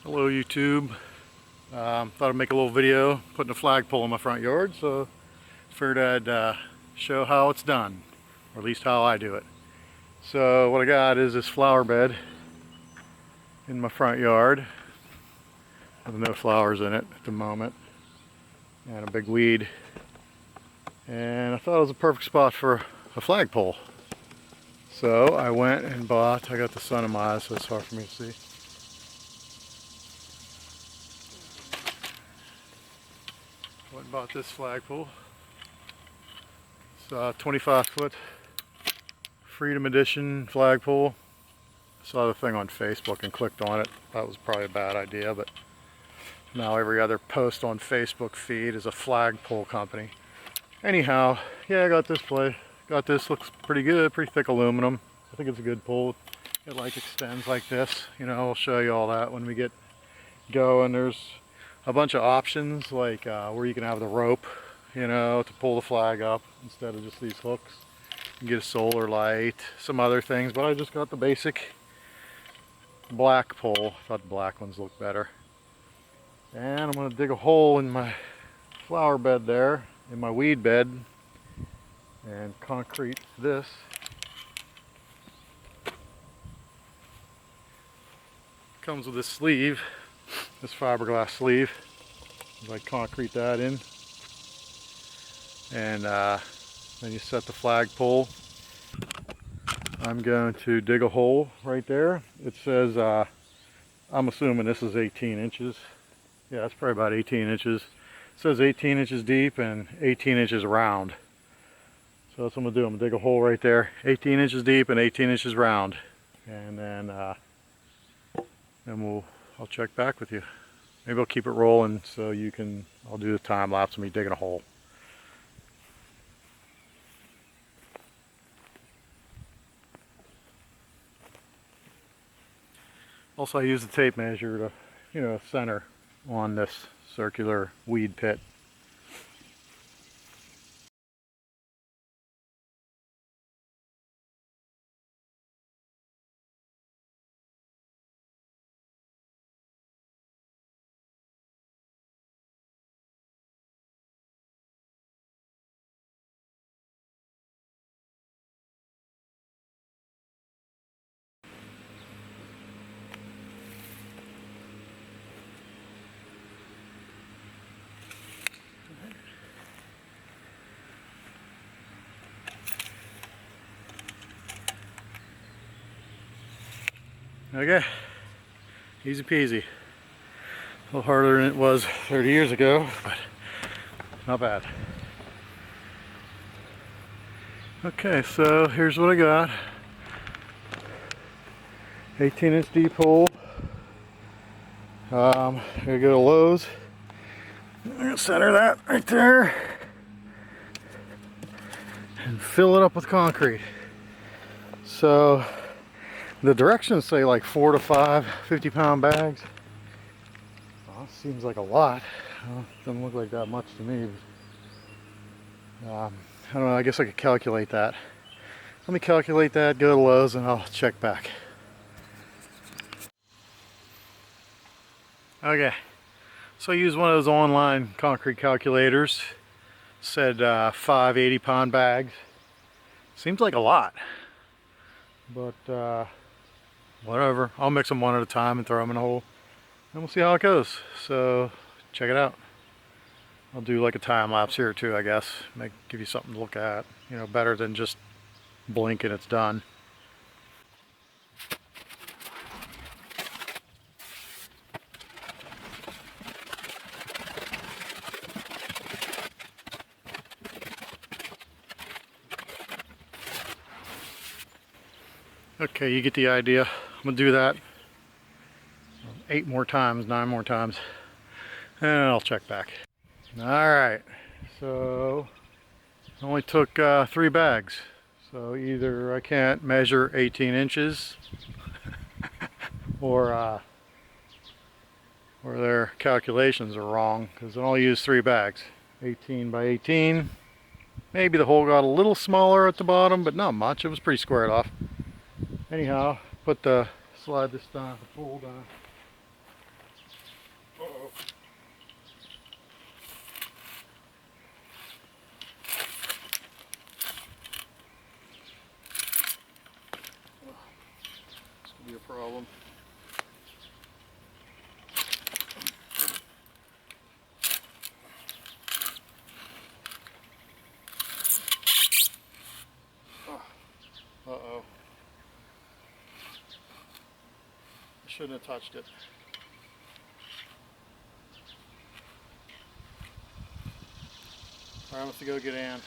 Hello YouTube. Thought I'd make a little video putting a flagpole in my front yard, so figured I'd show how it's done, or at least how I do it. So what I got is this flower bed in my front yard with no flowers in it at the moment and a big weed, and I thought it was a perfect spot for a flagpole. So I went and bought, I got the sun in my eyes so it's hard for me to see. Went and bought this flagpole. It's a 25-foot Freedom Edition flagpole. I saw the thing on Facebook and clicked on it. That was probably a bad idea, but now every other post on Facebook feed is a flagpole company. Anyhow, yeah, I got this play. Got this, looks pretty good, pretty thick aluminum. I think it's a good pole. It like extends like this. You know, I'll show you all that when we get going. There's a bunch of options, like where you can have the rope, you know, to pull the flag up instead of just these hooks. You can get a solar light, some other things, but I just got the basic black pole. I thought the black ones looked better. And I'm going to dig a hole in my flower bed there, in my weed bed, and concrete this. Comes with this sleeve, this fiberglass sleeve. I concrete that in, and then you set the flagpole. I'm going to dig a hole right there. It says, I'm assuming this is 18 inches. Yeah, it's probably about 18 inches. It says 18 inches deep and 18 inches round. So that's what I'm going to do. I'm going to dig a hole right there, 18 inches deep and 18 inches round. And then I'll check back with you. Maybe I'll keep it rolling so you can, I'll do the time lapse of me digging a hole. Also, I use the tape measure to, you know, center on this circular weed pit. Okay, easy peasy. A little harder than it was 30 years ago, but not bad. Okay, so here's what I got. 18-inch deep hole. I'm gonna go to Lowe's. I'm gonna center that right there and fill it up with concrete. So the directions say like 4 to 5 50-pound bags. Well, seems like a lot. Doesn't look like that much to me. I don't know, I guess I could calculate that. Let me calculate that, go to Lowe's, and I'll check back. Okay, so I used one of those online concrete calculators. Said 5 80-pound bags. Seems like a lot, but whatever. I'll mix them one at a time and throw them in a hole, and we'll see how it goes. So check it out. I'll do like a time lapse here too, I guess. Give you something to look at. You know, better than just blink and it's done. Okay, you get the idea. I'm gonna do that 8 more times, 9 more times, and I'll check back. All right, so it only took 3 bags. So either I can't measure 18 inches or their calculations are wrong, because I only used 3 bags. 18 by 18. Maybe the hole got a little smaller at the bottom, but not much. It was pretty squared off. Anyhow, slide this down, the pole down. problem. Uh-oh. I shouldn't have touched it. Alright, I'm going to go get Ann.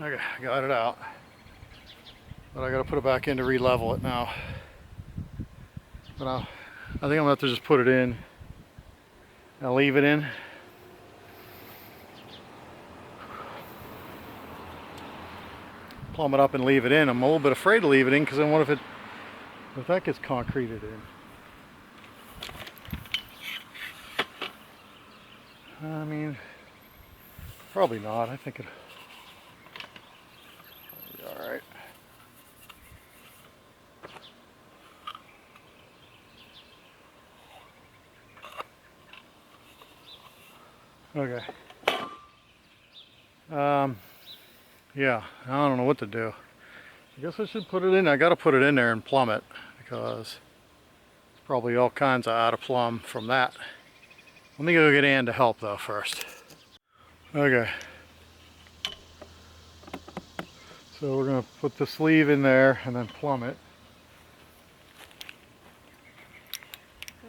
Okay, I got it out. But I got to put it back in to re-level it now. But I think I'm going to have to just put it in. I'll leave it in. Plumb it up and leave it in. I'm a little bit afraid to leave it in because then what if that gets concreted in? I mean, probably not. I think it'll be alright. Okay. Yeah, I don't know what to do. I guess I should put it in. I gotta put it in there and plumb it because it's probably all kinds of out of plumb from that. Let me go get Ann to help though first. Okay. So we're gonna put the sleeve in there and then plumb it. The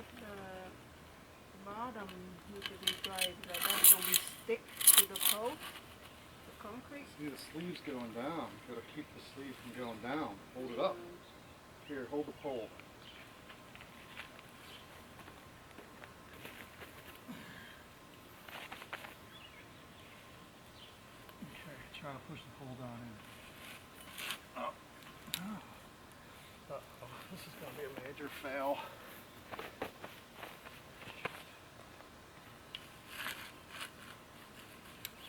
bottom needs to be dry, like that don't be stick to the pole, the concrete. See, the sleeve's going down. Gotta keep the sleeve from going down. Hold it up. Here, hold the pole. Okay, try to push the pole down in. Oh. Uh-oh, this is gonna be a major fail.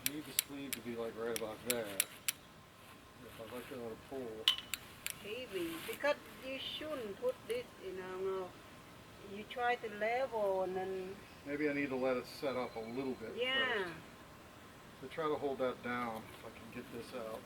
You need the sleeve to be like right about there. If I let go of the pole. Maybe, because you shouldn't put this, you try to level and then... Maybe I need to let it set up a little bit Yeah. first. So try to hold that down if I can get this out.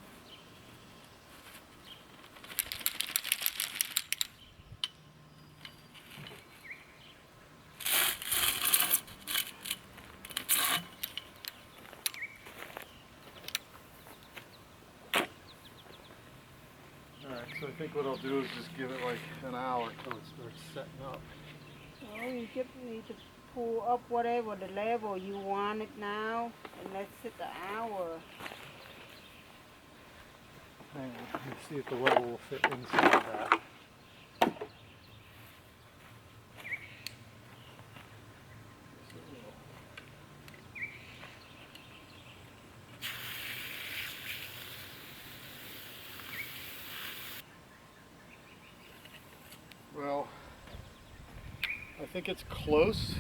Alright, so I think what I'll do is just give it like an hour till it starts setting up. Well, you just need to pull up whatever the level you want it now, and let's set the hour. Hang on, let me see if the level will fit inside that. Well, I think it's close,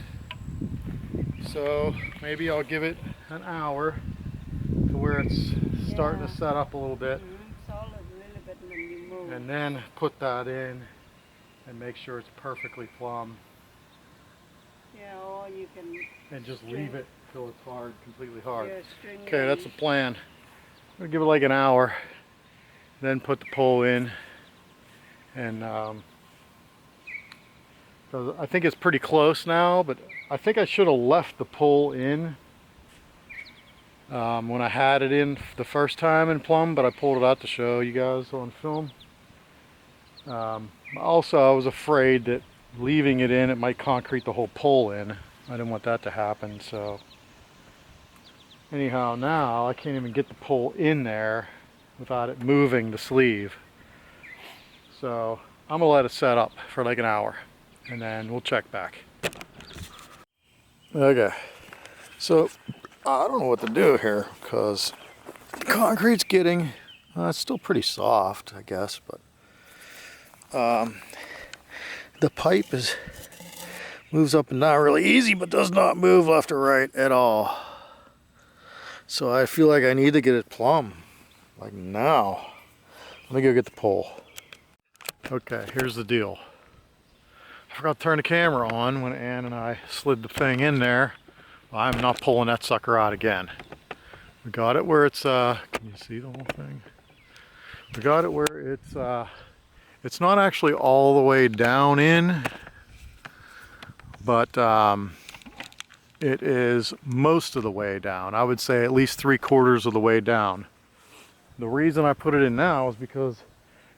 so maybe I'll give it an hour to where it's starting to set up a little bit, Solid a little bit and then you move. and then put that in and make sure it's perfectly plumb, Yeah, or you can... and just leave it till it's hard, completely hard. Yeah, string Okay, it that's in. the plan. I'm gonna give it like an hour, then put the pole in, and so I think it's pretty close now, but I think I should have left the pole in when I had it in the first time in plumb, but I pulled it out to show you guys on film. Also, I was afraid that leaving it in, it might concrete the whole pole in. I didn't want that to happen, so anyhow, now I can't even get the pole in there without it moving the sleeve. So I'm gonna let it set up for like an hour and then we'll check back. Okay, so I don't know what to do here because concrete's getting, it's still pretty soft, I guess, but the pipe moves up and down really easy, but does not move left or right at all. So I feel like I need to get it plumb, like now. Let me go get the pole. Okay, here's the deal. I forgot to turn the camera on when Ann and I slid the thing in there I'm not pulling that sucker out again. We got it where it's, can you see the whole thing? We got it where it's not actually all the way down in, but it is most of the way down. I would say at least 3/4 of the way down. The reason I put it in now is because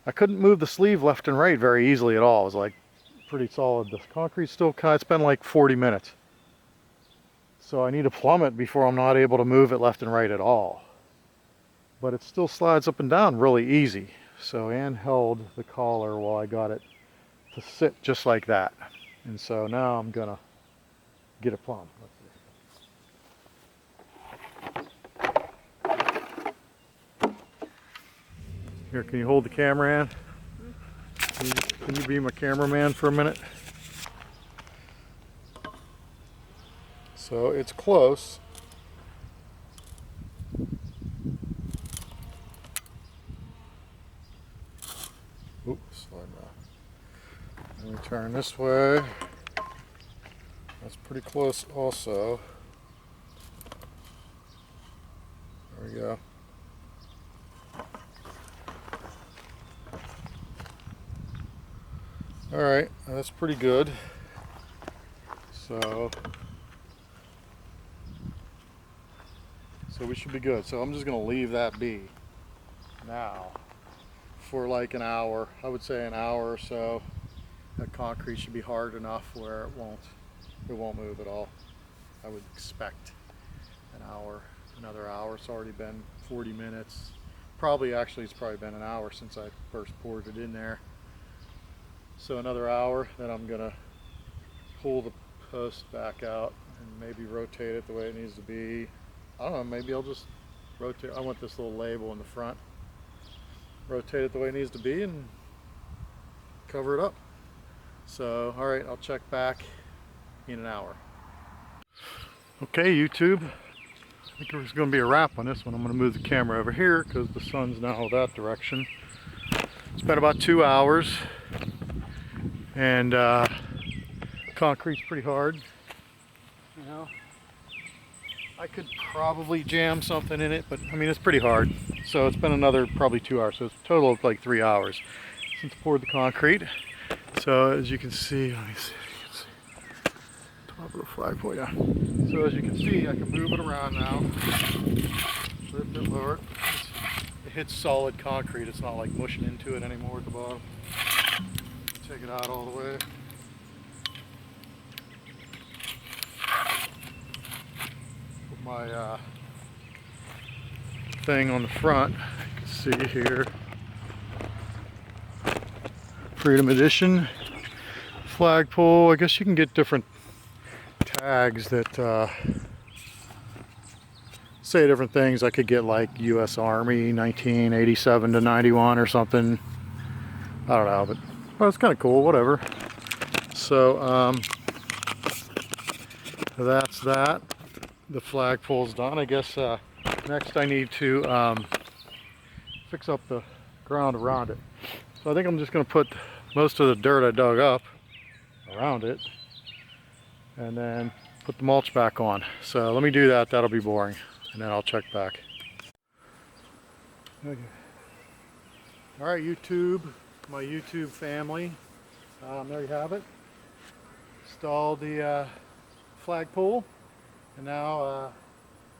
I couldn't move the sleeve left and right very easily at all. It was like pretty solid. The concrete's still kind of, it's been like 40 minutes. So I need to plumb it before I'm not able to move it left and right at all. But it still slides up and down really easy. So Ann held the collar while I got it to sit just like that. And so now I'm gonna get it plumbed. Let's see. Here, can you hold the camera, Ann? Can you be my cameraman for a minute? So it's close. Oops, slide now. Let me turn this way. That's pretty close also. There we go. All right, that's pretty good. So we should be good. So I'm just gonna leave that be now for like an hour. I would say an hour or so. That concrete should be hard enough where it won't move at all. I would expect an hour, another hour. It's already been 40 minutes. It's probably been an hour since I first poured it in there. So another hour, then I'm gonna pull the post back out and maybe rotate it the way it needs to be. I don't know, maybe I'll just rotate. I want this little label in the front. Rotate it the way it needs to be and cover it up. So, all right, I'll check back in an hour. Okay, YouTube. I think there's going to be a wrap on this one. I'm going to move the camera over here because the sun's now that direction. It's been about 2 hours, and concrete's pretty hard. You know, I could probably jam something in it, but I mean, it's pretty hard. So it's been another probably 2 hours. So it's a total of like 3 hours since I poured the concrete. So as you can see, let me see if you can see top of the flagpole, yeah. So as you can see, I can move it around now. Lift it, lower it. It hits solid concrete. It's not like mushing into it anymore at the bottom. Take it out all the way. Put my thing on the front. You can see here. Freedom Edition flagpole. I guess you can get different tags that say different things. I could get like U.S. Army 1987 to 91 or something. I don't know, but well, it's kind of cool. Whatever. So that's that. The flagpole's done. I guess next I need to fix up the ground around it. So I think I'm just going to put most of the dirt I dug up around it and then put the mulch back on. So let me do that. That'll be boring. And then I'll check back. Okay. All right, YouTube, my YouTube family. There you have it. Installed the flagpole. And now,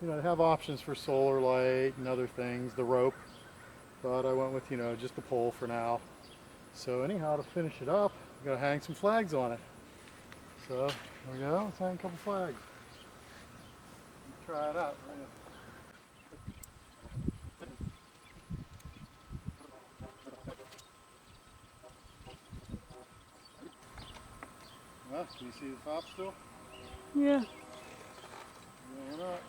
you know, they have options for solar light and other things, the rope. But I went with, you know, just the pole for now. So anyhow, to finish it up, I'm gonna hang some flags on it. So there we go, let's hang a couple flags. Try it out. Well, can you see the top still? Yeah. Going up.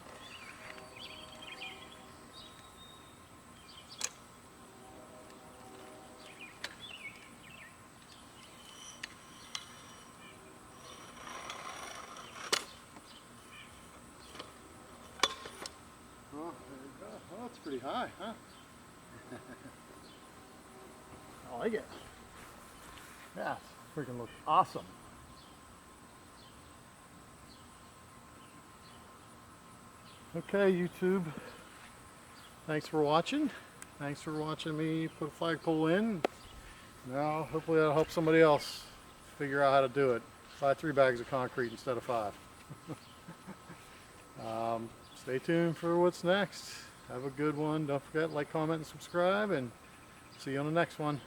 Oh, there you go. Well, that's pretty high, huh? I like it. Yeah, it's freaking looks awesome. Okay, YouTube. Thanks for watching. Thanks for watching me put a flagpole in. Now, hopefully that'll help somebody else figure out how to do it. Buy 3 bags of concrete instead of 5. Stay tuned for what's next. Have a good one. Don't forget, like, comment, and subscribe, and see you on the next one.